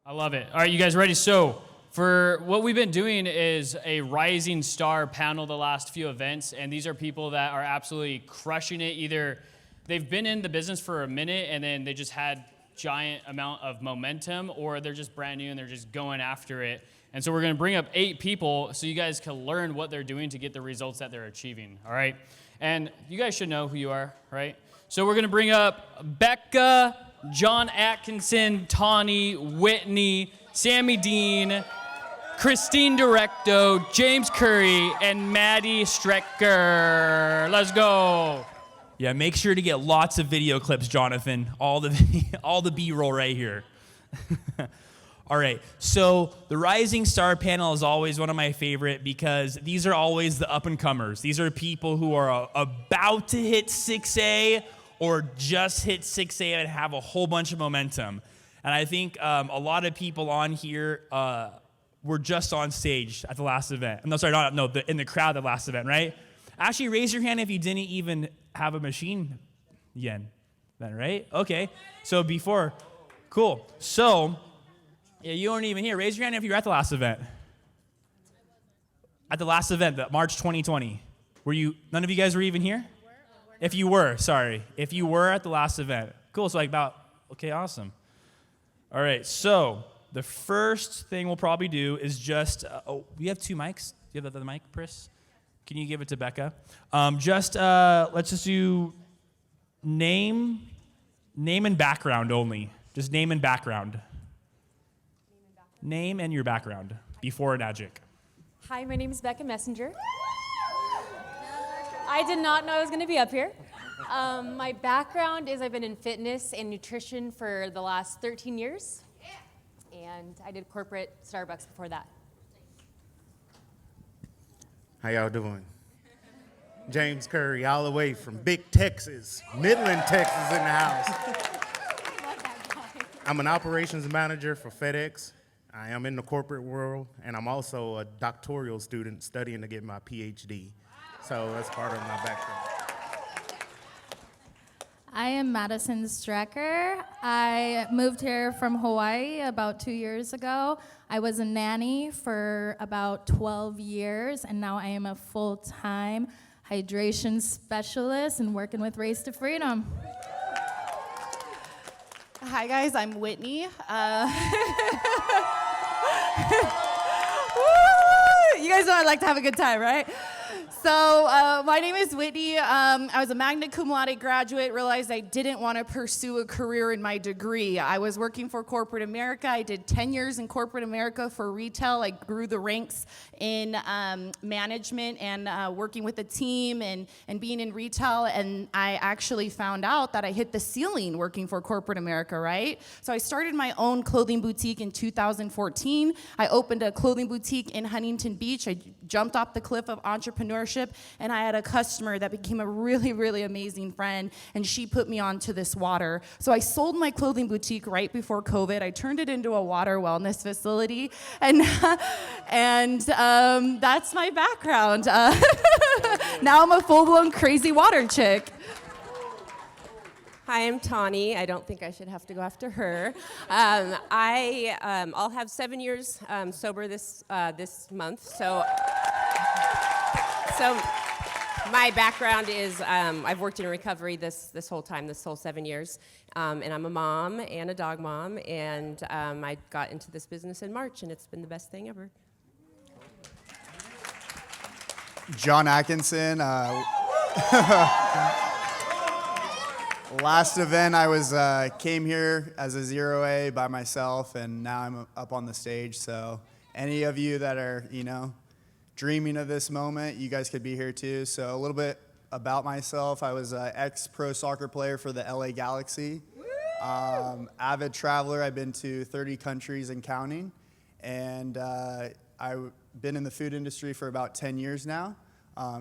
I love it. All right, you guys ready? So for what we've been doing is a rising star panel the last few events, and these are people that are absolutely crushing it. Either they've been in the business for a minute and then they just had giant amount of momentum, or they're just brand new and they're just going after it. And so we're going to bring up 8 people so you guys can learn what they're doing to get the results that they're achieving, all right? And you guys should know who you are, right? So we're going to bring up Becca, John Atkinson, Tawny, Whitney, Sammy Dean, Christine Directo, James Curry, and Maddie Strecker. Let's go. Yeah, make sure to get lots of video clips, Jonathan. All the B-roll right here. All right, so the Rising Star panel is always one of my favorite because these are always the up-and-comers. These are people who are about to hit 6A or just hit 6A and have a whole bunch of momentum. And I think a lot of people on here were just on stage at the last event. No, sorry, in the crowd at the last event, right? Actually, raise your hand if you didn't even have a machine yet, then, right? Okay, so before, cool. So, yeah, you weren't even here. Raise your hand if you were at the last event. At the last event, the March 2020. Were you, none of you guys were even here? If you were at the last event. Cool, so okay, awesome. All right, so the first thing we'll probably do is just, we have 2 mics. Do you have the mic, Pris? Can you give it to Becca? Let's just do name and background only. Just name and background. Name and your background, before and adjunct. Hi, my name is Becca Messenger. I did not know I was going to be up here. My background is I've been in fitness and nutrition for the last 13 years, and I did corporate Starbucks before that. How y'all doing? James Curry, all the way from Big Texas, Midland, Texas in the house. I'm an operations manager for FedEx. I am in the corporate world, and I'm also a doctoral student studying to get my PhD. So that's part of my background. I am Madison Strecker. I moved here from Hawaii about 2 years ago. I was a nanny for about 12 years, and now I am a full-time hydration specialist and working with Race to Freedom. Hi guys, I'm Whitney. You guys know I like to have a good time, right? So my name is Whitney. I was a magna cum laude graduate, realized I didn't want to pursue a career in my degree. I was working for corporate America. I did 10 years in corporate America for retail. I grew the ranks in management and working with a team and being in retail. And I actually found out that I hit the ceiling working for corporate America, right? So I started my own clothing boutique in 2014. I opened a clothing boutique in Huntington Beach. I jumped off the cliff of entrepreneurship, and I had a customer that became a really, really amazing friend, and she put me onto this water. So I sold my clothing boutique right before COVID. I turned it into a water wellness facility, and that's my background. Now I'm a full-blown crazy water chick. Hi, I'm Tawny. I don't think I should have to go after her. I'll have 7 years sober this month. So my background is I've worked in recovery this whole 7 years, and I'm a mom and a dog mom, and I got into this business in March, and it's been the best thing ever. John Atkinson. Last event I came here as a 0A by myself, and now I'm up on the stage. So any of you that are, dreaming of this moment, you guys could be here too. So a little bit about myself. I was an ex-pro soccer player for the LA Galaxy. Avid traveler. I've been to 30 countries and counting. And I've been in the food industry for about 10 years now.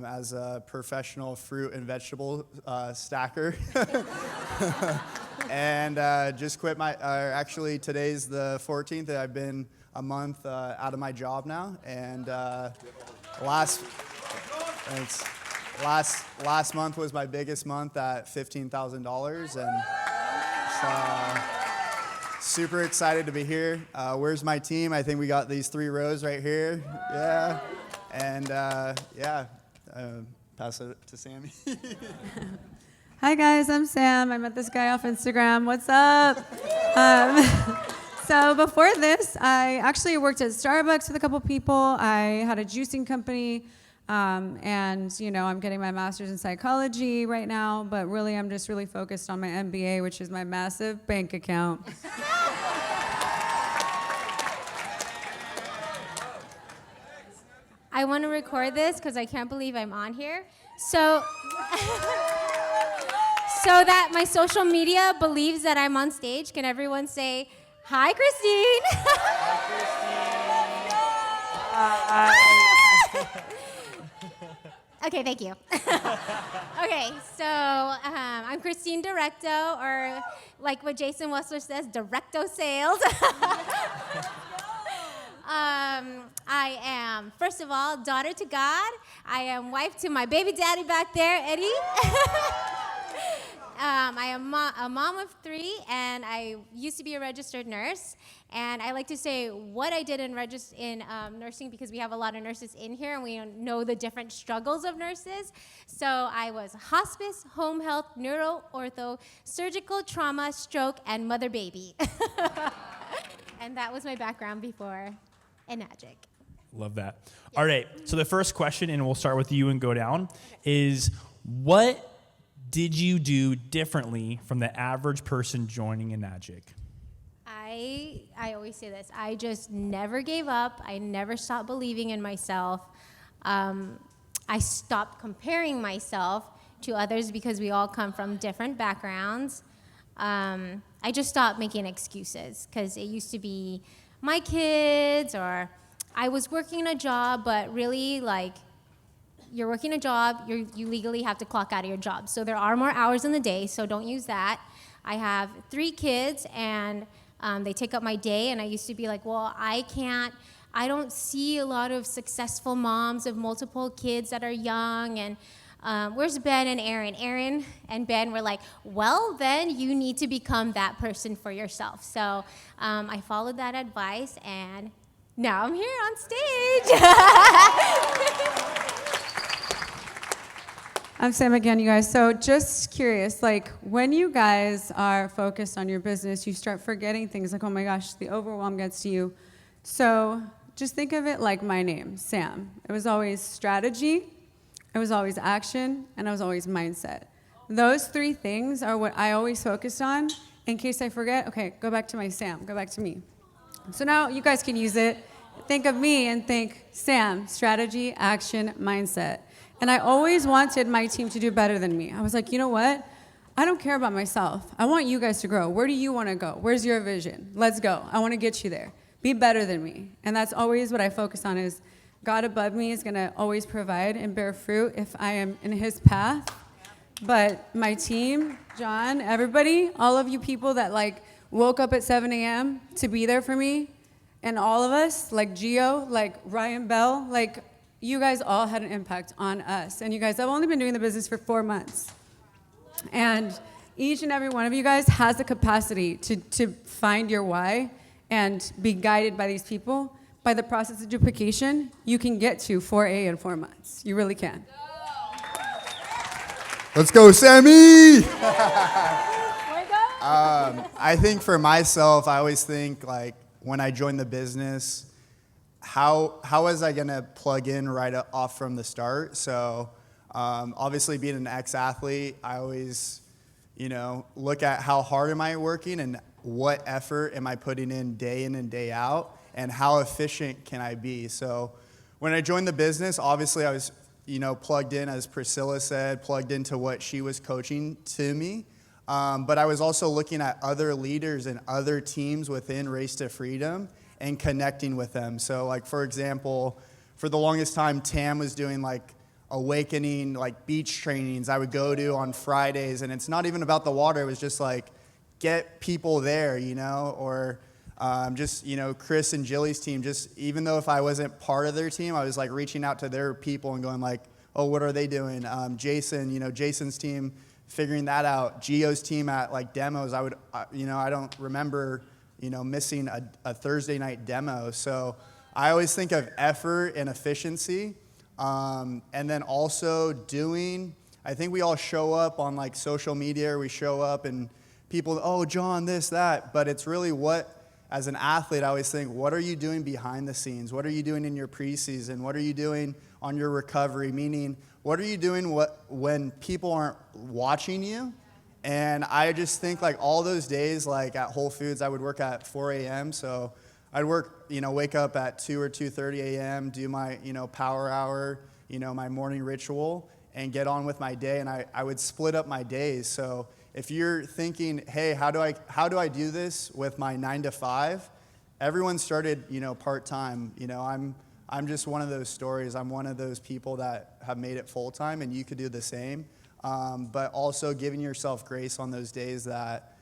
As a professional fruit and vegetable stacker. And just quit actually today's the 14th. I've been a month out of my job now. And last month was my biggest month at $15,000. And so super excited to be here. Where's my team? I think we got these 3 rows right here. Yeah. And pass it to Sammy. Hi guys, I'm Sam. I met this guy off Instagram. What's up? So before this, I actually worked at Starbucks with a couple people. I had a juicing company, and I'm getting my master's in psychology right now. But really, I'm just really focused on my MBA, which is my massive bank account. I want to record this because I can't believe I'm on here. So that my social media believes that I'm on stage, can everyone say, hi, Christine? Okay, thank you. Okay, so I'm Christine Directo, or like what Jason Wessler says, Directo Sales. I am, first of all, daughter to God. I am wife to my baby daddy back there, Eddie. I am a mom of 3, and I used to be a registered nurse. And I like to say what I did in nursing, because we have a lot of nurses in here, and we know the different struggles of nurses. So I was hospice, home health, neuro, ortho, surgical, trauma, stroke, and mother-baby. And that was my background before Enagic. Love that. All right, so the first question, and we'll start with you and go down, is what did you do differently from the average person joining Enagic? I always say this. I just never gave up. I never stopped believing in myself. I stopped comparing myself to others because we all come from different backgrounds. I just stopped making excuses because it used to be my kids, or I was working a job, but really, like, you're working a job, you legally have to clock out of your job. So there are more hours in the day, so don't use that. I have 3 kids, and they take up my day, and I used to be like, well, I don't see a lot of successful moms of multiple kids that are young, and where's Ben and Aaron? Aaron and Ben were like, well, then you need to become that person for yourself. So I followed that advice, and now I'm here on stage. I'm Sam again, you guys. So just curious, like when you guys are focused on your business, you start forgetting things like, oh my gosh, the overwhelm gets to you. So just think of it like my name, Sam. It was always strategy, it was always action, and it was always mindset. Those 3 things are what I always focused on. In case I forget, okay, go back to my Sam, go back to me. So now you guys can use it. Think of me and think Sam, strategy, action, mindset. And I always wanted my team to do better than me. I was like, you know what? I don't care about myself. I want you guys to grow. Where do you want to go? Where's your vision? Let's go. I want to get you there. Be better than me. And that's always what I focus on, is God above me is going to always provide and bear fruit if I am in his path. But my team, John, everybody, all of you people that like woke up at 7 a.m. to be there for me, and all of us, like Gio, like Ryan Bell, like you guys all had an impact on us. And you guys, I've only been doing the business for 4 months. And each and every one of you guys has the capacity to find your why and be guided by these people. By the process of duplication, you can get to 4A in 4 months. You really can. Let's go, Sammy! I think for myself, I always think, like, when I joined the business, how was I going to plug in right off from the start? So obviously being an ex-athlete, I always, look at how hard am I working and what effort am I putting in and day out, and how efficient can I be? So when I joined the business, obviously I was, plugged in, as Priscilla said, plugged into what she was coaching to me. But I was also looking at other leaders and other teams within Race to Freedom and connecting with them. So, like, for example, for the longest time, Tam was doing, like, awakening, like, beach trainings I would go to on Fridays. And it's not even about the water. It was just, like, get people there, or just, Chris and Jilly's team. Just even though if I wasn't part of their team, I was, like, reaching out to their people and going, like, oh, what are they doing? Jason, Jason's team, figuring that out. Gio's team at, like, demos, I don't remember missing a Thursday night demo. So I always think of effort and efficiency. And then also I think we all show up on like social media, or we show up and people, oh, John, this, that. But it's really as an athlete, I always think, what are you doing behind the scenes? What are you doing in your preseason? What are you doing on your recovery? Meaning, what are you doing when people aren't watching you? And I just think like all those days, like at Whole Foods, I would work at 4 a.m. So I'd wake up at 2 or 2:30 a.m., do my, power hour, my morning ritual, and get on with my day. And I would split up my days. So if you're thinking, hey, how do I do this with my 9 to 5? Everyone started, part-time. I'm just one of those stories. I'm one of those people that have made it full-time, and you could do the same. But also giving yourself grace on those days that,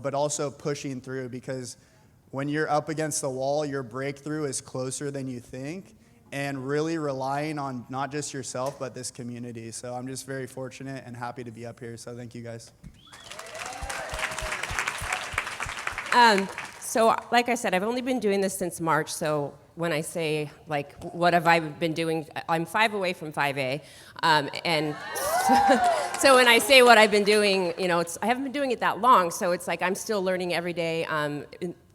but also pushing through, because when you're up against the wall, your breakthrough is closer than you think, and really relying on not just yourself, but this community. So I'm just very fortunate and happy to be up here. So thank you guys. So like I said, I've only been doing this since March. So when I say, like, what have I been doing, I'm 5 away from 5A. And so when I say what I've been doing, I haven't been doing it that long. So it's like I'm still learning every day.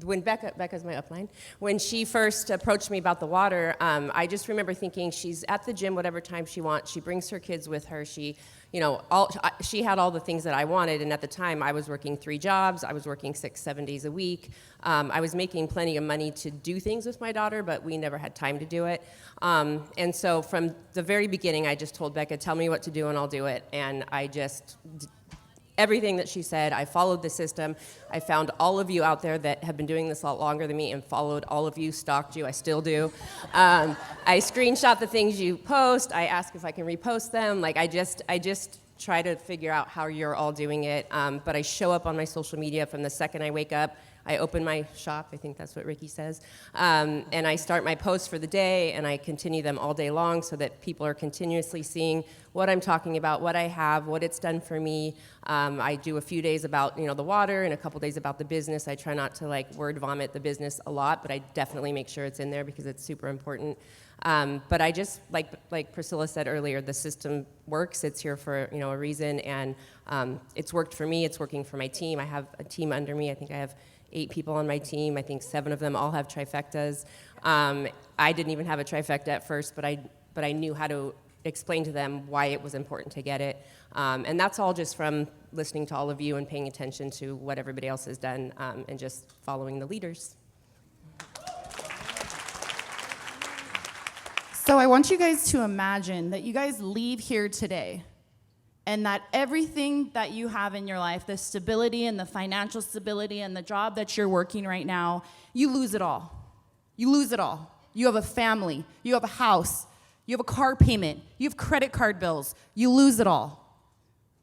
When Becca's my upline, when she first approached me about the water, I just remember thinking she's at the gym whatever time she wants. She brings her kids with her. She had all the things that I wanted, and at the time I was working 3 jobs. I was working 6-7 days a week. I was making plenty of money to do things with my daughter, but we never had time to do it. And so from the very beginning, I just told Becca, tell me what to do and I'll do it. And I just everything that she said, I followed the system. I found all of you out there that have been doing this a lot longer than me and followed all of you, stalked you, I still do. I screenshot the things you post. I ask if I can repost them. Like I just try to figure out how you're all doing it. But I show up on my social media from the second I wake up. I open my shop, I think that's what Ricky says, and I start my posts for the day, and I continue them all day long so that people are continuously seeing what I'm talking about, what I have, what it's done for me. I do a few days about the water and a couple days about the business. I try not to word vomit the business a lot, but I definitely make sure it's in there because it's super important. But I just, like Priscilla said earlier, the system works. It's here for a reason, and it's worked for me. It's working for my team. I have a team under me. I think I have 8 people on my team. I think 7 of them all have trifectas. I didn't even have a trifecta at first, but I knew how to explain to them why it was important to get it. And that's all just from listening to all of you and paying attention to what everybody else has done and just following the leaders. So I want you guys to imagine that you guys leave here today and that everything that you have in your life, the stability and the financial stability and the job that you're working right now, you lose it all. You lose it all. You have a family, you have a house, you have a car payment, you have credit card bills, you lose it all.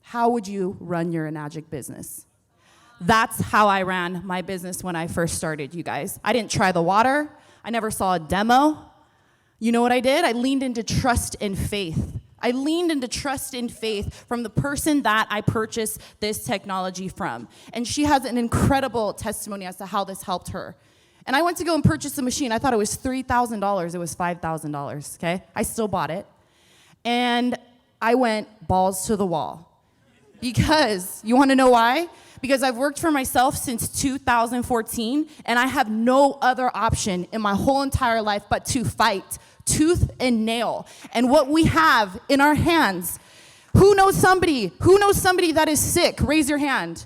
How would you run your Enagic business? That's how I ran my business when I first started, you guys. I didn't try the water. I never saw a demo. You know what I did? I leaned into trust and faith. I leaned into trust and faith from the person that I purchased this technology from. And she has an incredible testimony as to how this helped her. And I went to go and purchase the machine. I thought it was $3,000. It was $5,000, okay? I still bought it. And I went balls to the wall. Because, you want to know why? Because I've worked for myself since 2014, and I have no other option in my whole entire life but to fight tooth and nail. And what we have in our hands, who knows somebody that is sick? Raise your hand.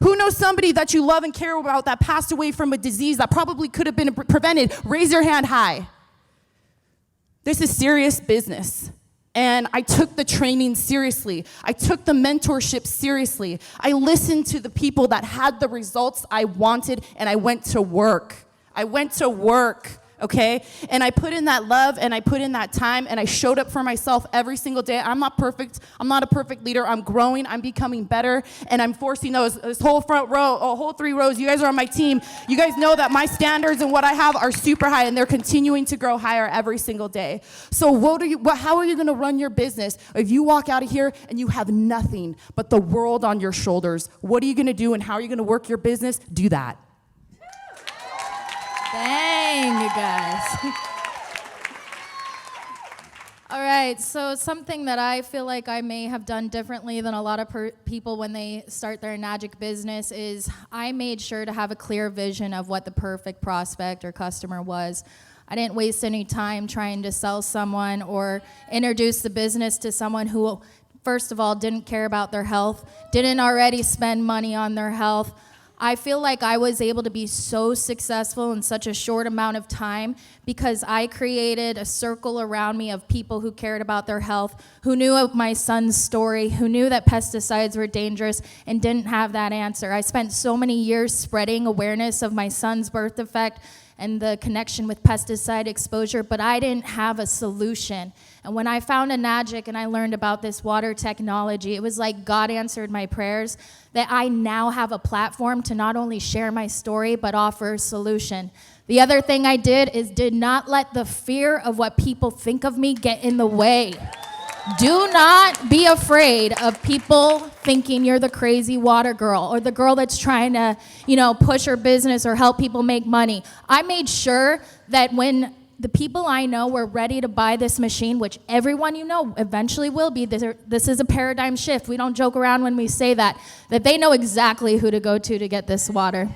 Who knows somebody that you love and care about that passed away from a disease that probably could have been prevented? Raise your hand high. This is serious business. And I took the training seriously. I took the mentorship seriously. I listened to the people that had the results I wanted, and I went to work. Okay? And I put in that love, and I put in that time, and I showed up for myself every single day. I'm not perfect. I'm not a perfect leader. I'm growing. I'm becoming better, and I'm forcing this whole front row, whole 3 rows. You guys are on my team. You guys know that my standards and what I have are super high, and they're continuing to grow higher every single day. So how are you going to run your business if you walk out of here and you have nothing but the world on your shoulders? What are you going to do, and how are you going to work your business? Do that. Dang, you guys. All right, so something that I feel like I may have done differently than a lot of people when they start their magic business is I made sure to have a clear vision of what the perfect prospect or customer was. I didn't waste any time trying to sell someone or introduce the business to someone who, first of all, didn't care about their health, didn't already spend money on their health. I feel like I was able to be so successful in such a short amount of time because I created a circle around me of people who cared about their health, who knew of my son's story, who knew that pesticides were dangerous and didn't have that answer. I spent so many years spreading awareness of my son's birth defect and the connection with pesticide exposure, but I didn't have a solution. And when I found Enagic and I learned about this water technology, it was like God answered my prayers, that I now have a platform to not only share my story, but offer a solution. The other thing I did not let the fear of what people think of me get in the way. Do not be afraid of people thinking you're the crazy water girl or the girl that's trying to, push her business or help people make money. I made sure that when the people I know were ready to buy this machine, which everyone eventually will be, this is a paradigm shift. We don't joke around when we say that they know exactly who to go to get this water.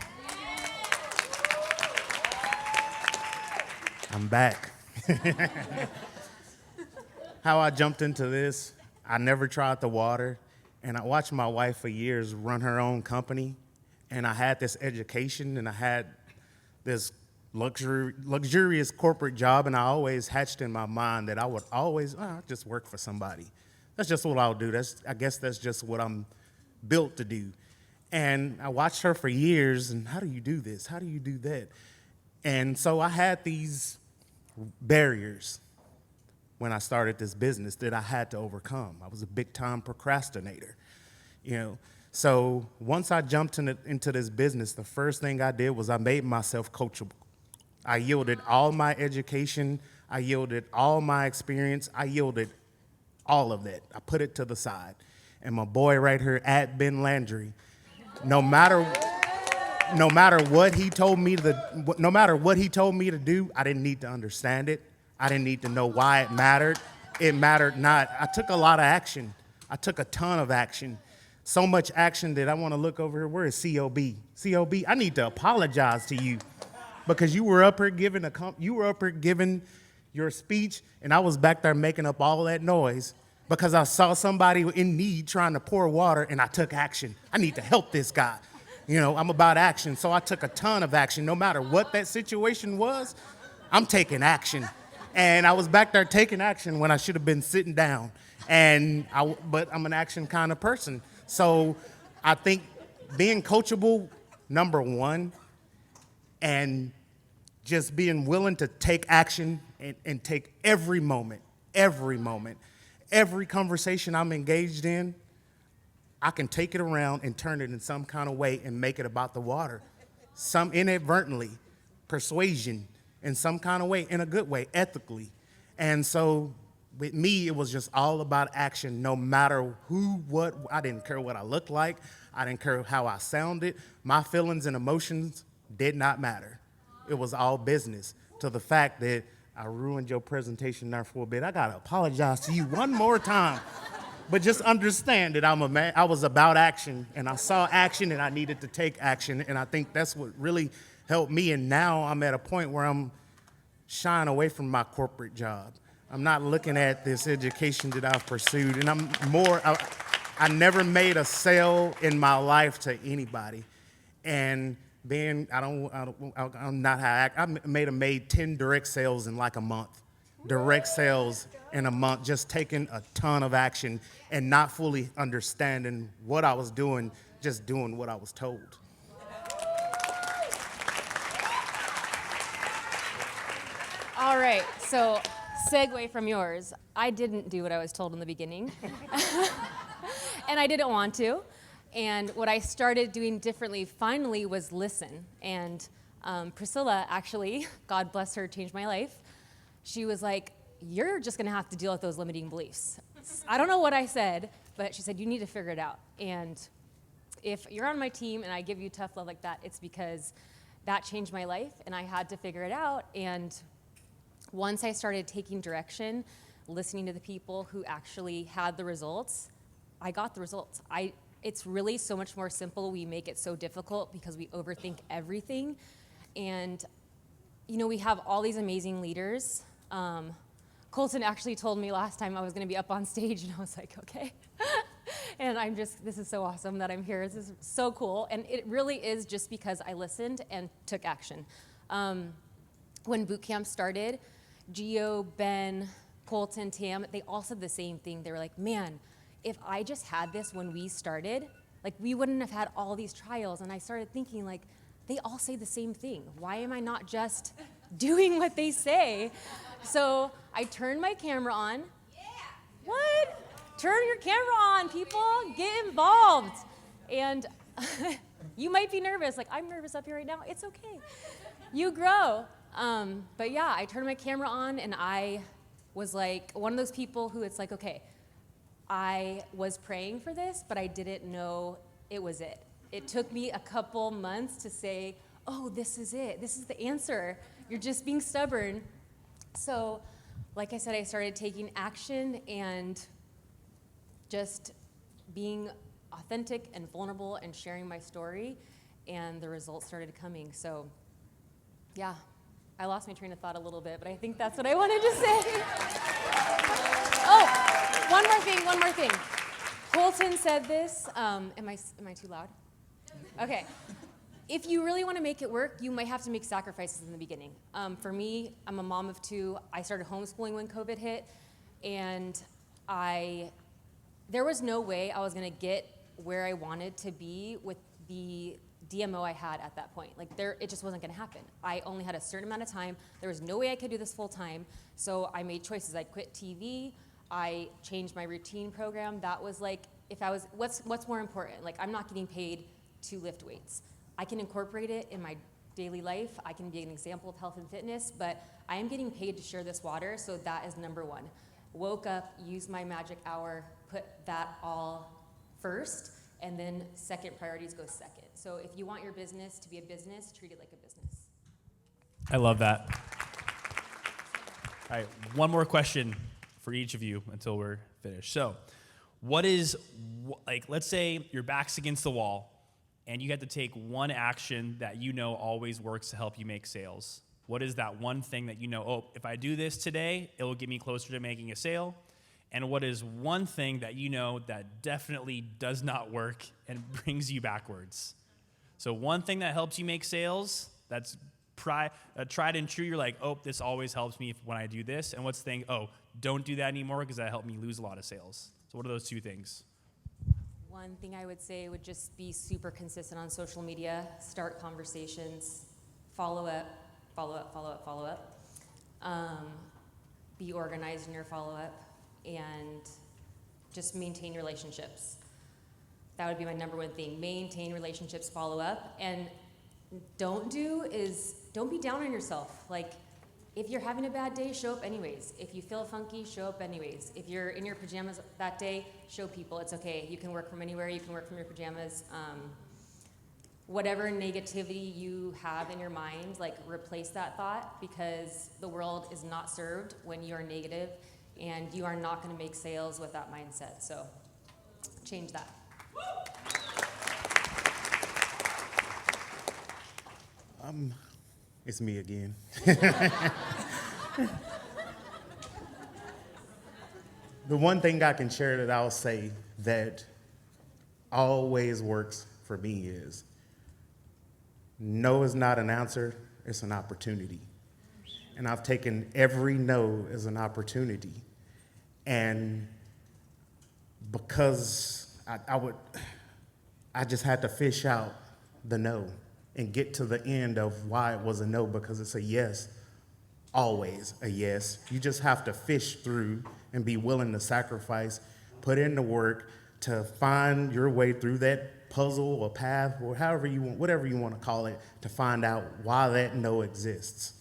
I'm back. How I jumped into this, I never tried the water, and I watched my wife for years run her own company, and I had this education, and I had this luxurious corporate job, and I always hatched in my mind that I would always just work for somebody. That's just what I'll do. I guess that's just what I'm built to do. And I watched her for years, and how do you do this? How do you do that? And so I had these barriers when I started this business that I had to overcome. I was a big-time procrastinator, So once I jumped into this business, the first thing I did was I made myself coachable. I yielded all my education. I yielded all my experience. I yielded all of that. I put it to the side. And my boy right here, Ben Landry, no matter what he told me to do, I didn't need to understand it. I didn't need to know why it mattered. It mattered not. I took a lot of action. I took a ton of action. So much action that I want to look over here. Where is COB? COB, I need to apologize to you because you were up here giving your speech, and I was back there making up all that noise because I saw somebody in need trying to pour water, and I took action. I need to help this guy. I'm about action, so I took a ton of action. No matter what that situation was, I'm taking action. And I was back there taking action when I should have been sitting down. But I'm an action kind of person. So I think being coachable, number one, and just being willing to take action and take every moment, every conversation I'm engaged in, I can take it around and turn it in some kind of way and make it about the water. Some inadvertently, persuasion, in some kind of way, in a good way, ethically. And so with me, it was just all about action, no matter what. I didn't care what I looked like. I didn't care how I sounded. My feelings and emotions did not matter. It was all business, to the fact that I ruined your presentation there for a bit. I gotta apologize to you one more time. But just understand that I'm a man. I was about action, and I saw action, and I needed to take action. And I think that's what really helped me. And now I'm at a point where I'm shying away from my corporate job. I'm not looking at this education that I've pursued, and I never made a sale in my life to anybody. And I'm not how I act. I made 10 direct sales in like a month. Direct sales in a month, just taking a ton of action and not fully understanding what I was doing, just doing what I was told. All right, so segue from yours. I didn't do what I was told in the beginning, and I didn't want to. And what I started doing differently finally was listen. And Priscilla, actually, God bless her, changed my life. She was like, you're just gonna have to deal with those limiting beliefs. I don't know what I said, but she said, you need to figure it out. And if you're on my team and I give you tough love like that, it's because that changed my life, and I had to figure it out. And once I started taking direction, listening to the people who actually had the results, I got the results. It's really so much more simple. We make it so difficult because we overthink everything. And, you know, we have all these amazing leaders. Colton actually told me last time I was going to be up on stage, and I was like, okay. And this is so awesome that I'm here. This is so cool. And it really is just because I listened and took action. When boot camp started, Gio, Ben, Colton, Tam, they all said the same thing. They were like, man, if I just had this when we started, like we wouldn't have had all these trials. And I started thinking, like, they all say the same thing. Why am I not just doing what they say? So I turned my camera on. Yeah. What? Turn your camera on, people. Get involved. And you might be nervous. Like, I'm nervous up here right now. It's okay. You grow. But yeah, I turned my camera on, and I was like one of those people who it's like, okay, I was praying for this, but I didn't know it was it. It took me a couple months to say, oh, this is it. This is the answer. You're just being stubborn. So, like I said, I started taking action and just being authentic and vulnerable and sharing my story, and the results started coming. So, yeah, I lost my train of thought a little bit, but I think that's what I wanted to say. Oh, one more thing. Colton said this. Am I too loud? Okay. If you really want to make it work, you might have to make sacrifices in the beginning. For me, I'm a mom of two. I started homeschooling when COVID hit, and there was no way I was going to get where I wanted to be with the DMO I had at that point. Like, it just wasn't going to happen. I only had a certain amount of time. There was no way I could do this full time, so I made choices. I quit TV. I changed my routine program. That was like, what's more important? Like, I'm not getting paid to lift weights. I can incorporate it in my daily life. I can be an example of health and fitness, but I am getting paid to share this water, so that is number one. Woke up, used my magic hour, put that all first, and then second priorities go second. So if you want your business to be a business, treat it like a business. I love that. All right, one more question for each of you until we're finished. So, let's say your back's against the wall, and you have to take one action that you know always works to help you make sales. What is that one thing that you know, oh, if I do this today, it will get me closer to making a sale? And what is one thing that you know that definitely does not work and brings you backwards? So one thing that helps you make sales, that's tried and true. You're like, oh, this always helps me when I do this. And what's the thing, oh, don't do that anymore because that helped me lose a lot of sales. So what are those two things? One thing I would say would just be super consistent on social media, start conversations, follow up. Be organized in your follow-up, and just maintain relationships. That would be my number one thing. Maintain relationships, follow up, and don't be down on yourself. Like, if you're having a bad day, show up anyways. If you feel funky, show up anyways. If you're in your pajamas that day, show people it's okay. You can work from anywhere. You can work from your pajamas. Whatever negativity you have in your mind, like, replace that thought, because the world is not served when you are negative, and you are not going to make sales with that mindset. So change that. It's me again. The one thing I can share that I'll say that always works for me is no is not an answer, it's an opportunity. And I've taken every no as an opportunity. And because I just had to fish out the no and get to the end of why it was a no, because it's a yes, always a yes. You just have to fish through and be willing to sacrifice, put in the work to find your way through that puzzle or path or however you want, whatever you want to call it, to find out why that no exists.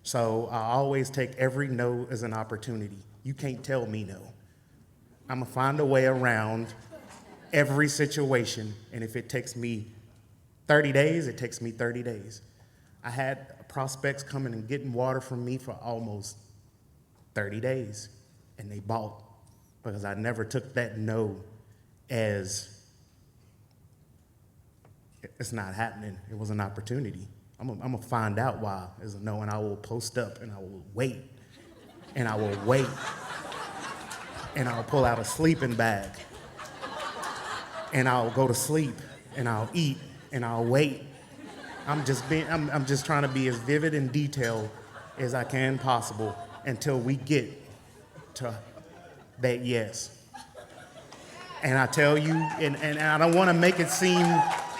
So I always take every no as an opportunity. You can't tell me no. I'm gonna find a way around every situation, and if it takes me 30 days, it takes me 30 days. I had prospects coming and getting water from me for almost 30 days, and they bought because I never took that no as it's not happening. It was an opportunity. I'm gonna find out why it's a no, and I will post up, and I will wait, and I will wait, and I'll pull out a sleeping bag, and I'll go to sleep, and I'll eat, and I'll wait. I'm just trying to be as vivid and detailed as I can possible until we get to that yes. And I tell you, and I don't want to make it seem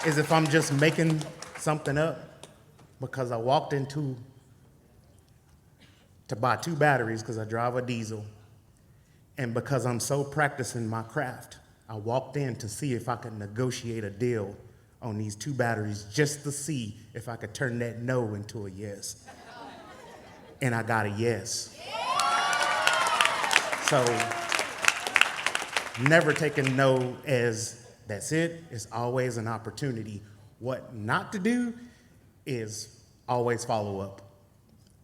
as if I'm just making something up, because I walked into to buy 2 batteries because I drive a diesel, and because I'm so practicing my craft, I walked in to see if I could negotiate a deal on these 2 batteries just to see if I could turn that no into a yes. And I got a yes. So never take a no as that's it. It's always an opportunity. What not to do is always follow up.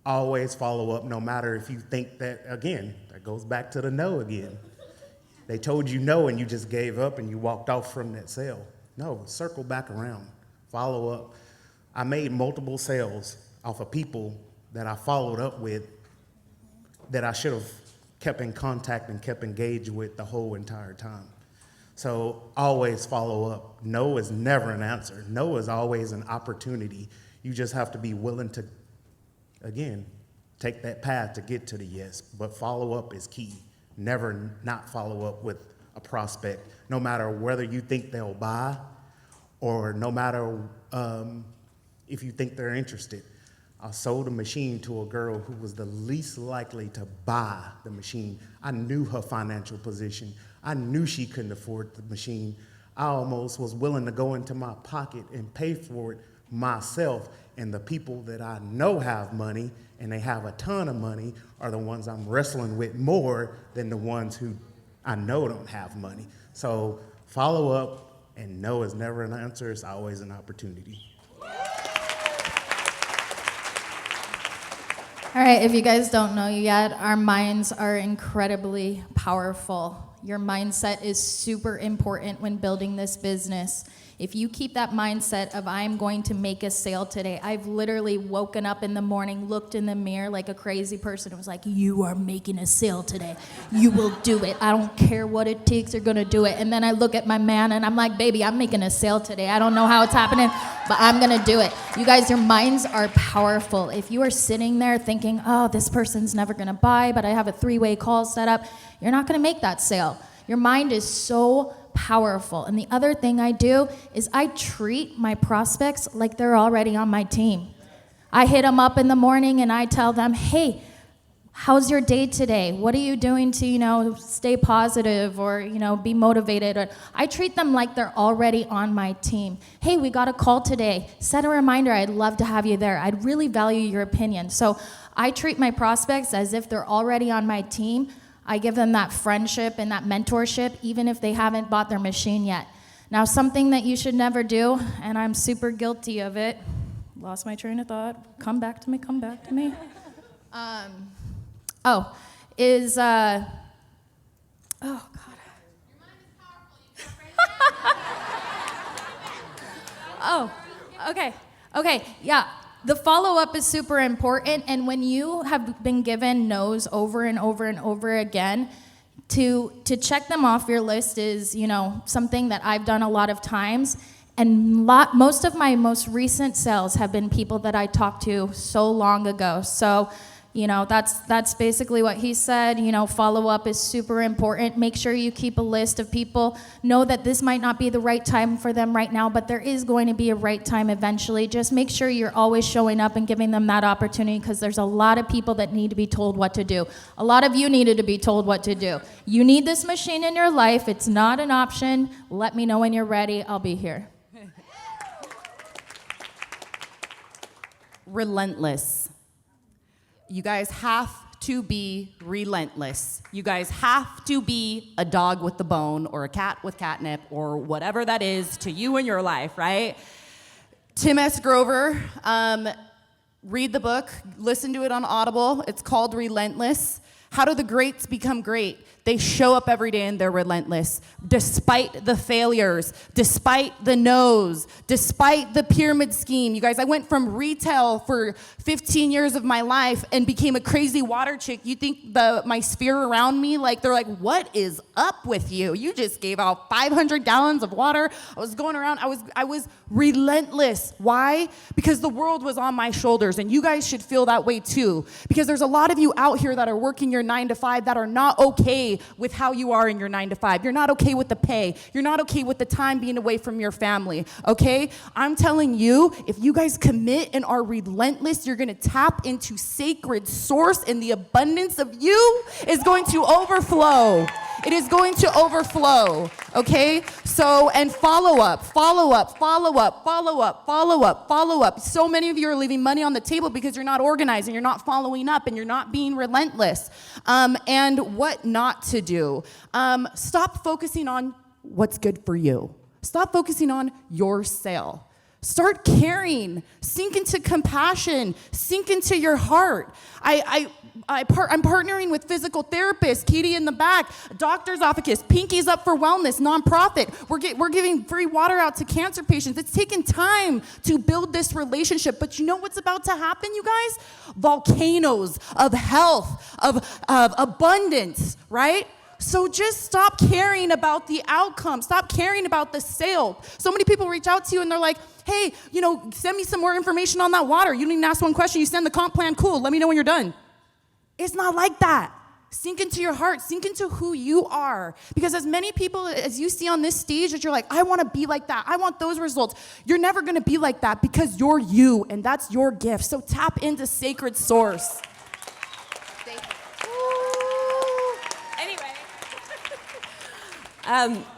Always follow up, no matter if you think that, again, that goes back to the no again. They told you no and you just gave up and you walked off from that sale. No, circle back around, follow up. I made multiple sales off of people that I followed up with that I should have kept in contact and kept engaged with the whole entire time. So always follow up. No is never an answer. No is always an opportunity. You just have to be willing to, again, take that path to get to the yes. But follow up is key. Never not follow up with a prospect, no matter whether you think they'll buy or no matter if you think they're interested. I sold a machine to a girl who was the least likely to buy the machine. I knew her financial position. I knew she couldn't afford the machine. I almost was willing to go into my pocket and pay for it myself. And the people that I know have money and they have a ton of money are the ones I'm wrestling with more than the ones who I know don't have money. So follow up, and no is never an answer. It's always an opportunity. All right, if you guys don't know yet, our minds are incredibly powerful. Your mindset is super important when building this business. If you keep that mindset of I'm going to make a sale today, I've literally woken up in the morning, looked in the mirror like a crazy person and was like, you are making a sale today. You will do it. I don't care what it takes, you're gonna do it. And then I look at my man and I'm like, baby, I'm making a sale today. I don't know how it's happening, but I'm gonna do it. You guys, your minds are powerful. If you are sitting there thinking, oh, this person's never gonna buy, but I have a 3-way call set up, you're not gonna make that sale. Your mind is so powerful. And the other thing I do is I treat my prospects like they're already on my team. I hit them up in the morning and I tell them, hey, how's your day today? What are you doing to, stay positive or, be motivated? Or I treat them like they're already on my team. Hey, we got a call today. Set a reminder. I'd love to have you there. I'd really value your opinion. So I treat my prospects as if they're already on my team. I give them that friendship and that mentorship, even if they haven't bought their machine yet. Now, something that you should never do, and I'm super guilty of it, lost my train of thought, come back to me. Oh, God. Oh, okay, yeah. The follow-up is super important, and when you have been given no's over and over and over again, to check them off your list is, something that I've done a lot of times, and most of my most recent sales have been people that I talked to so long ago. So, that's basically what he said. Follow-up is super important. Make sure you keep a list of people. Know that this might not be the right time for them right now, but there is going to be a right time eventually. Just make sure you're always showing up and giving them that opportunity, because there's a lot of people that need to be told what to do. A lot of you needed to be told what to do. You need this machine in your life. It's not an option. Let me know when you're ready. I'll be here. Relentless. You guys have to be relentless. You guys have to be a dog with the bone or a cat with catnip or whatever that is to you in your life, right? Tim S. Grover, read the book, listen to it on Audible. It's called Relentless. How do the greats become great? They show up every day and they're relentless. Despite the failures, despite the no's, despite the pyramid scheme. You guys, I went from retail for 15 years of my life and became a crazy water chick. You think my sphere around me, like, they're like, what is up with you? You just gave out 500 gallons of water. I was going around, I was relentless. Why? Because the world was on my shoulders, and you guys should feel that way too. Because there's a lot of you out here that are working your 9 to 5 that are not okay with how you are in your 9 to 5. You're not okay with the pay. You're not okay with the time being away from your family, okay? I'm telling you, if you guys commit and are relentless, you're gonna tap into sacred source, and the abundance of you is going to overflow. It is going to overflow, okay? So, and follow up. So many of you are leaving money on the table because you're not organizing, you're not following up, and you're not being relentless. And what not to do. Stop focusing on what's good for you. Stop focusing on your sale. Start caring. Sink into compassion. Sink into your heart. I'm partnering with physical therapists, Katie in the back, doctor's office, Pinky's Up for Wellness, nonprofit. We're giving free water out to cancer patients. It's taken time to build this relationship, but you know what's about to happen, you guys? Volcanoes of health, of abundance, right? So just stop caring about the outcome. Stop caring about the sale. So many people reach out to you and they're like, hey, send me some more information on that water. You don't even ask one question. You send the comp plan, cool. Let me know when you're done. It's not like that. Sink into your heart. Sink into who you are. Because as many people as you see on this stage that you're like, I want to be like that. I want those results. You're never going to be like that because you're you, and that's your gift. So tap into sacred source.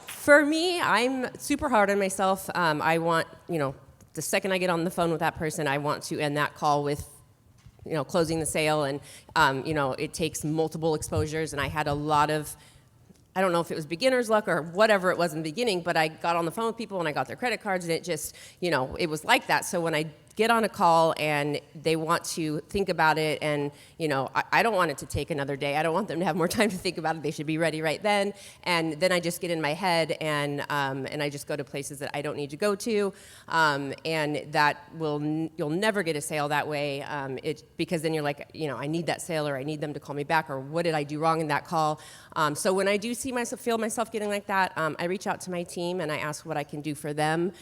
For me, I'm super hard on myself. I want, the second I get on the phone with that person, I want to end that call with, closing the sale. And, it takes multiple exposures. And I had a lot of, I don't know if it was beginner's luck or whatever it was in the beginning, but I got on the phone with people and I got their credit cards, and it just, it was like that. So when I get on a call and they want to think about it, and I don't want it to take another day. I don't want them to have more time to think about it. They should be ready right then. And then I just get in my head and I just go to places that I don't need to go to, and that you'll never get a sale that way. Because then you're like, I need that sale, or I need them to call me back, or what did I do wrong in that call? So when I do feel myself getting like that, I reach out to my team and I ask what I can do for them.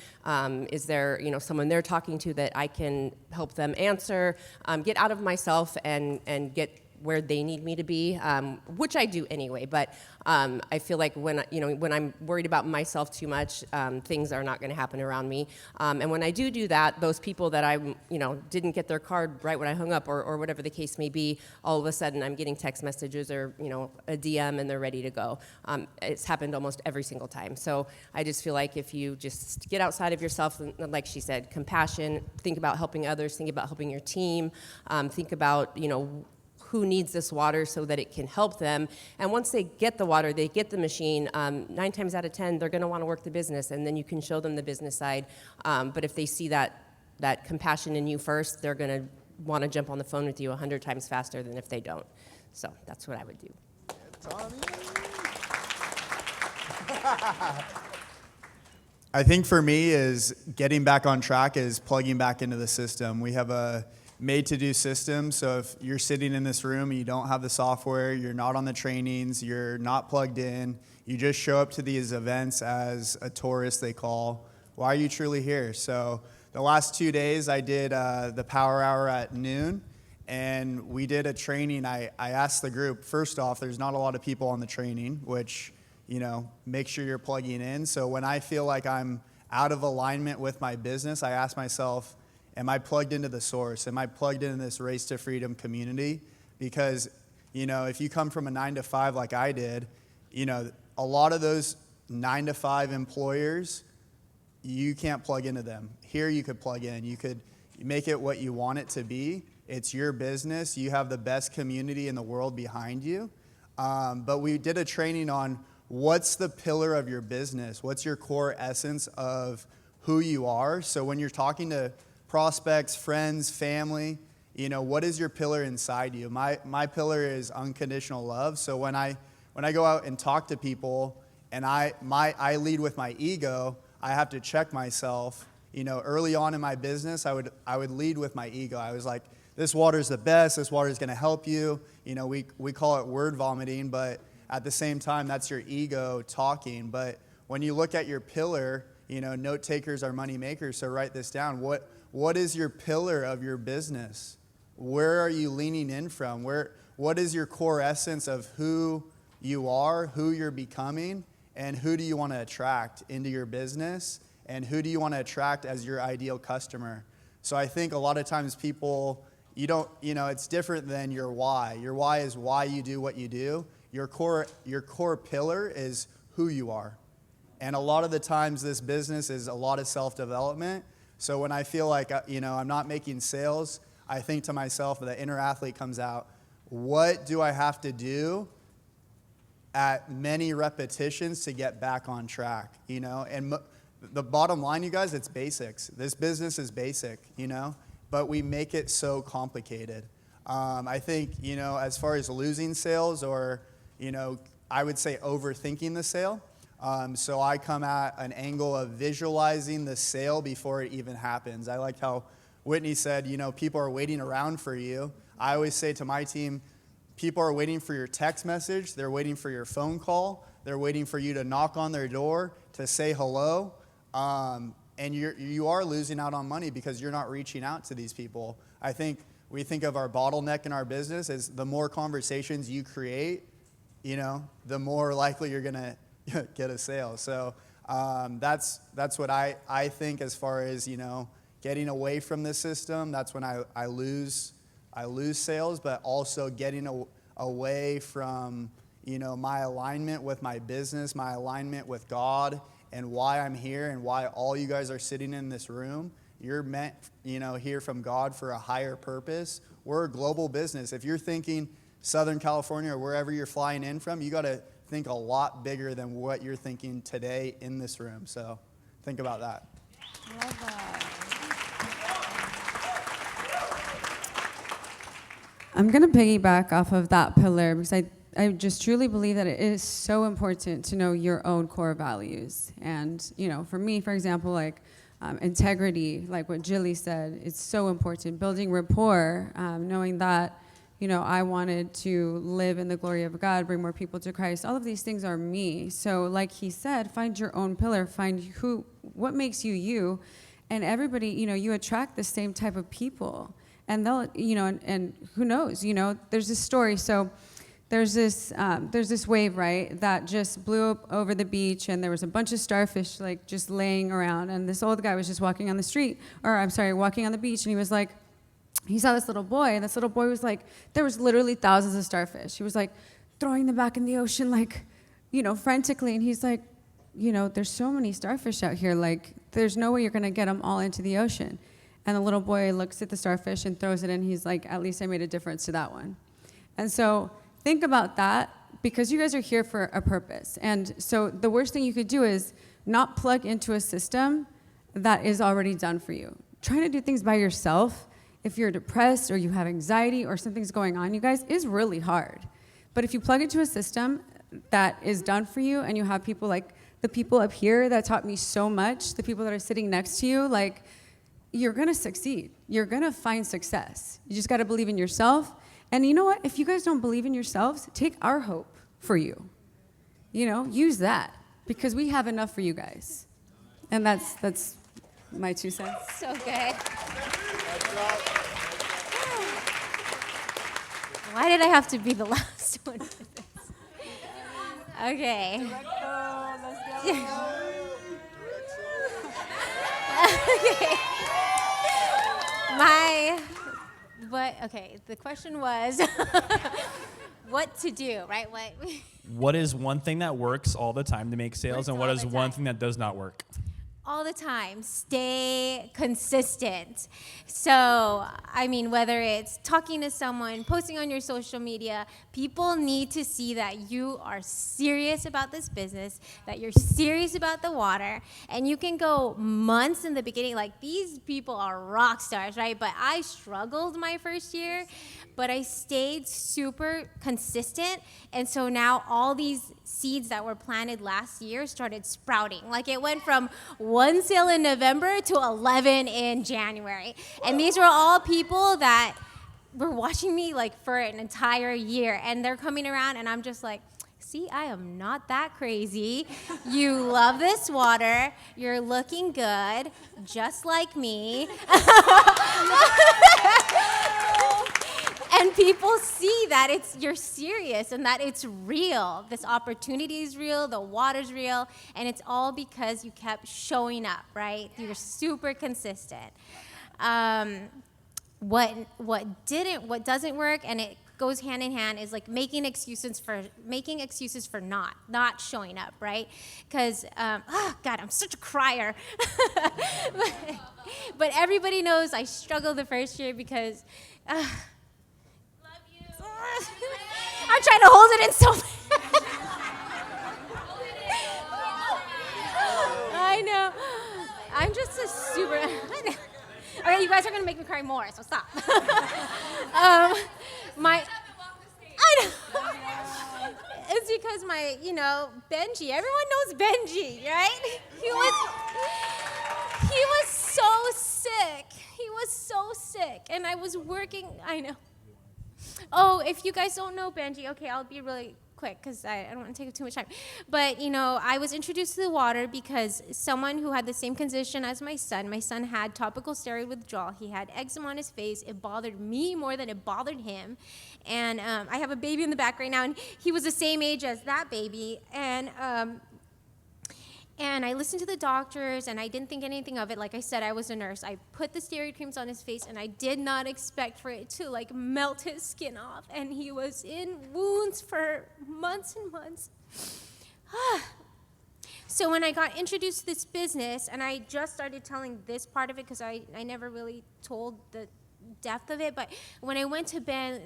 Is there someone they're talking to that I can help them answer, get out of myself and get where they need me to be, which I do anyway. But I feel like when I'm worried about myself too much, things are not going to happen around me. And when I do that, those people that I didn't get their card right when I hung up, or whatever the case may be, all of a sudden I'm getting text messages or a DM and they're ready to go. It's happened almost every single time. So I just feel like if you just get outside of yourself, like she said, compassion, think about helping others, think about helping your team, think about who needs this water so that it can help them. And once they get the water, they get the machine, 9 times out of 10, they're gonna wanna work the business, and then you can show them the business side. But if they see that compassion in you first, they're gonna wanna jump on the phone with you 100 times faster than if they don't. So that's what I would do. I think for me is getting back on track is plugging back into the system. We have a made-to-do system, so if you're sitting in this room and you don't have the software, you're not on the trainings, you're not plugged in, you just show up to these events as a tourist, they call, why are you truly here? So the last 2 days I did the power hour at noon, and we did a training. I asked the group, first off, there's not a lot of people on the training, which, make sure you're plugging in. So when I feel like I'm out of alignment with my business, I ask myself, am I plugged into the source? Am I plugged into this Race to Freedom community? Because, if you come from a 9 to 5 like I did, a lot of those 9 to 5 employers, you can't plug into them. Here you could plug in. You could make it what you want it to be. It's your business. You have the best community in the world behind you. But we did a training on what's the pillar of your business? What's your core essence of who you are? So when you're talking to prospects, friends, family, what is your pillar inside you? My pillar is unconditional love. So when I go out and talk to people and I lead with my ego, I have to check myself. Early on in my business, I would lead with my ego. I was like, this water's the best. This water's going to help you. We call it word vomiting, but at the same time, that's your ego talking. But when you look at your pillar, note takers are money makers. So write this down. What is your pillar of your business? Where are you leaning in from? What is your core essence of who you are, who you're becoming, and who do you want to attract into your business, and who do you want to attract as your ideal customer? So I think a lot of times people, it's different than your why. Your why is why you do what you do. Your core pillar is who you are. And a lot of the times this business is a lot of self-development. So when I feel like, I'm not making sales, I think to myself, the inner athlete comes out, what do I have to do at many repetitions to get back on track, And the bottom line, you guys, it's basics. This business is basic, but we make it so complicated. I think, as far as losing sales or, I would say overthinking the sale. So I come at an angle of visualizing the sale before it even happens. I like how Whitney said, people are waiting around for you. I always say to my team, people are waiting for your text message. They're waiting for your phone call. They're waiting for you to knock on their door to say hello. And you are losing out on money because you're not reaching out to these people. I think we think of our bottleneck in our business as the more conversations you create, the more likely you're going to get a sale. So that's what I think as far as, getting away from the system. That's when I lose sales, but also getting away from, my alignment with my business, my alignment with God, and why I'm here and why all you guys are sitting in this room. You're meant, here from God for a higher purpose. We're a global business. If you're thinking Southern California or wherever you're flying in from, you got to think a lot bigger than what you're thinking today in this room. So think about that. Love that. I'm going to piggyback off of that pillar because I just truly believe that it is so important to know your own core values. And, for me, for example, like integrity, like what Jilly said, it's so important. Building rapport, knowing that, I wanted to live in the glory of God, bring more people to Christ. All of these things are me. So like he said, find your own pillar, find what makes you you. And everybody, you attract the same type of people. And they'll, and who knows, there's this story. So there's this wave, right, that just blew up over the beach, and there was a bunch of starfish, like, just laying around. And this old guy was just walking on the beach, and he was like, he saw this little boy, and this little boy was like, there was literally thousands of starfish. He was like throwing them back in the ocean, like, frantically. And he's like, there's so many starfish out here, like, there's no way you're gonna get them all into the ocean. And the little boy looks at the starfish and throws it in. He's like, at least I made a difference to that one. And so think about that, because you guys are here for a purpose. And so the worst thing you could do is not plug into a system that is already done for you. Trying to do things by yourself, if you're depressed or you have anxiety or something's going on, you guys, is really hard. But if you plug into a system that is done for you, and you have people like the people up here that taught me so much, the people that are sitting next to you, like, you're gonna succeed. You're gonna find success. You just gotta believe in yourself. And you know what? If you guys don't believe in yourselves, take our hope for you. Use that, because we have enough for you guys. And that's my 2 cents. So good. Why did I have to be the last one for this? Okay. Okay. The question was what to do, right? What is one thing that works all the time to make sales, and what is one thing that does not work? all the time, stay consistent. So, I mean, whether it's talking to someone, posting on your social media, people need to see that you are serious about this business, that you're serious about the water, and you can go months in the beginning, like these people are rock stars, right? But I struggled my first year, but I stayed super consistent, and so now all these seeds that were planted last year started sprouting. Like it went from 1 sale in November to 11 in January. And these were all people that were watching me like for an entire year, and they're coming around and I'm just like, see, I am not that crazy. You love this water. You're looking good, just like me. And people see that you're serious and that it's real. This opportunity is real, the water's real, and it's all because you kept showing up, right? You're super consistent. What doesn't work, and it goes hand in hand, is like making excuses for not showing up, right? Because oh God, I'm such a crier. but everybody knows I struggled the first year because. I'm trying to hold it in so bad. I know. I'm just a super. Okay, you guys are gonna make me cry more, so stop. I know. It's because Benji. Everyone knows Benji, right? He was so sick. He was so sick, and I was working. I know. Oh, if you guys don't know Benji, okay, I'll be really quick because I don't want to take up too much time. But, I was introduced to the water because someone who had the same condition as my son had topical steroid withdrawal. He had eczema on his face. It bothered me more than it bothered him. And I have a baby in the back right now, and he was the same age as that baby. And I listened to the doctors, and I didn't think anything of it. Like I said, I was a nurse. I put the steroid creams on his face, and I did not expect for it to, melt his skin off. And he was in wounds for months and months. So when I got introduced to this business, and I just started telling this part of it because I never really told the depth of it, but when I went to Ben,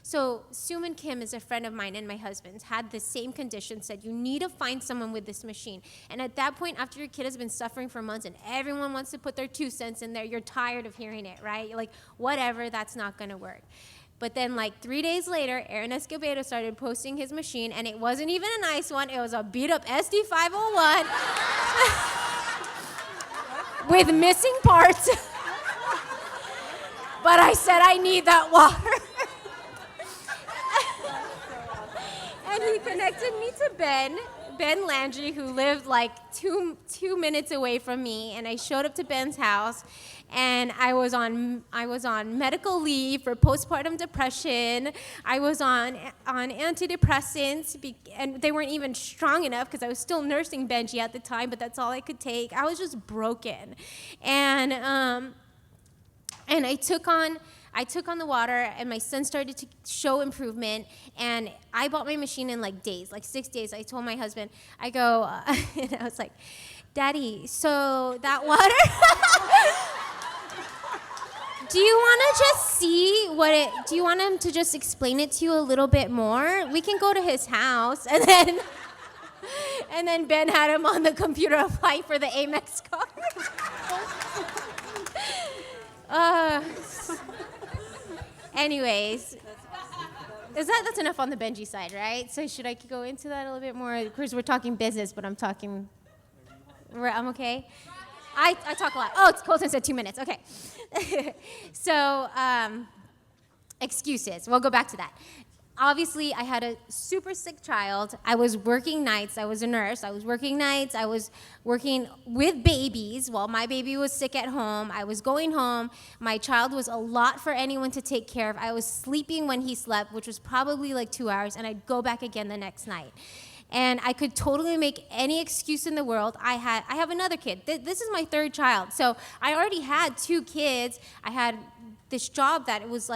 so Suman Kim is a friend of mine and my husband's, had the same condition, said you need to find someone with this machine. And at that point, after your kid has been suffering for months and everyone wants to put their 2 cents in there, you're tired of hearing it, right? You're like, whatever, that's not gonna work. But then 3 days later, Aaron Escobedo started posting his machine, and it wasn't even a nice one, it was a beat up SD501 with missing parts. But I said, I need that water. And he connected me to Ben Landry, who lived two minutes away from me. And I showed up to Ben's house, and I was on medical leave for postpartum depression. I was on antidepressants, and they weren't even strong enough because I was still nursing Benji at the time, but that's all I could take. I was just broken. And I took on the water, and my son started to show improvement, and I bought my machine in days, 6 days. I told my husband, and I was like, Daddy, so that water, do you want to just see do you want him to just explain it to you a little bit more? We can go to his house, and then Ben had him on the computer applying for the Amex card. Anyways, that's enough on the Benji side, right? So should I go into that a little bit more? Of course, we're talking business, but I'm okay? I talk a lot. Oh, Colton said 2 minutes. Okay. So, excuses. We'll go back to that. Obviously, I had a super sick child. I was working nights. I was a nurse. I was working nights. I was working with babies while my baby was sick at home. I was going home. My child was a lot for anyone to take care of. I was sleeping when he slept, which was probably 2 hours, and I'd go back again the next night. And I could totally make any excuse in the world. I have another kid. This is my 3rd child. So I already had 2 kids. I had this job that it was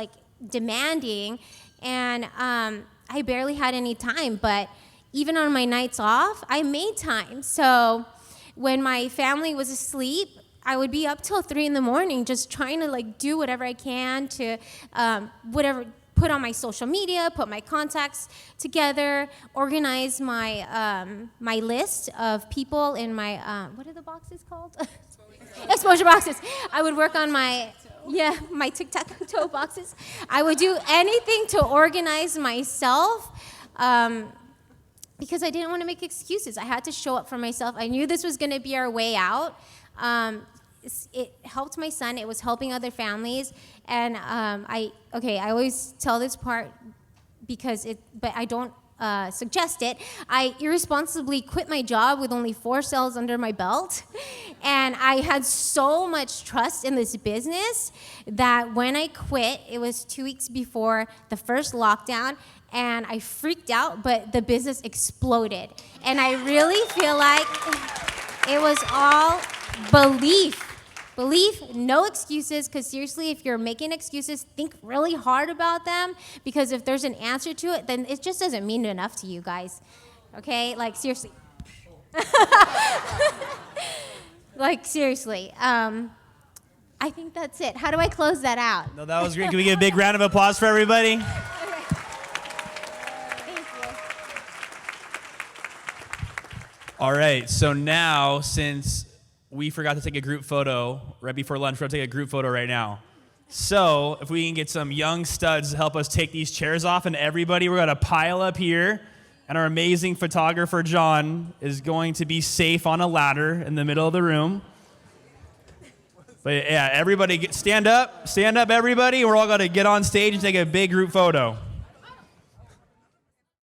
demanding, and I barely had any time, but even on my nights off, I made time. So when my family was asleep, I would be up till 3 in the morning just trying to like do whatever I can to put on my social media, put my contacts together, organize my my list of people in my what are the boxes called? Exposure boxes. I would work on my tic-tac-toe boxes. I would do anything to organize myself. Because I didn't want to make excuses. I had to show up for myself. I knew this was going to be our way out. It helped my son. It was helping other families. And I always tell this part but I don't suggest it. I irresponsibly quit my job with only 4 sales under my belt. And I had so much trust in this business that when I quit, it was 2 weeks before the first lockdown, and I freaked out, but the business exploded. And I really feel like it was all belief. Belief, no excuses, because seriously, if you're making excuses, think really hard about them, because if there's an answer to it, then it just doesn't mean enough to you guys. Okay? Like, seriously. Like, seriously. I think that's it. How do I close that out? No, that was great. Can we get a big round of applause for everybody? All right, so now, since we forgot to take a group photo right before lunch, we're gonna take a group photo right now. So if we can get some young studs to help us take these chairs off, and everybody, we're gonna pile up here, and our amazing photographer, John, is going to be safe on a ladder in the middle of the room. But yeah, everybody stand up, everybody. We're all gonna get on stage and take a big group photo.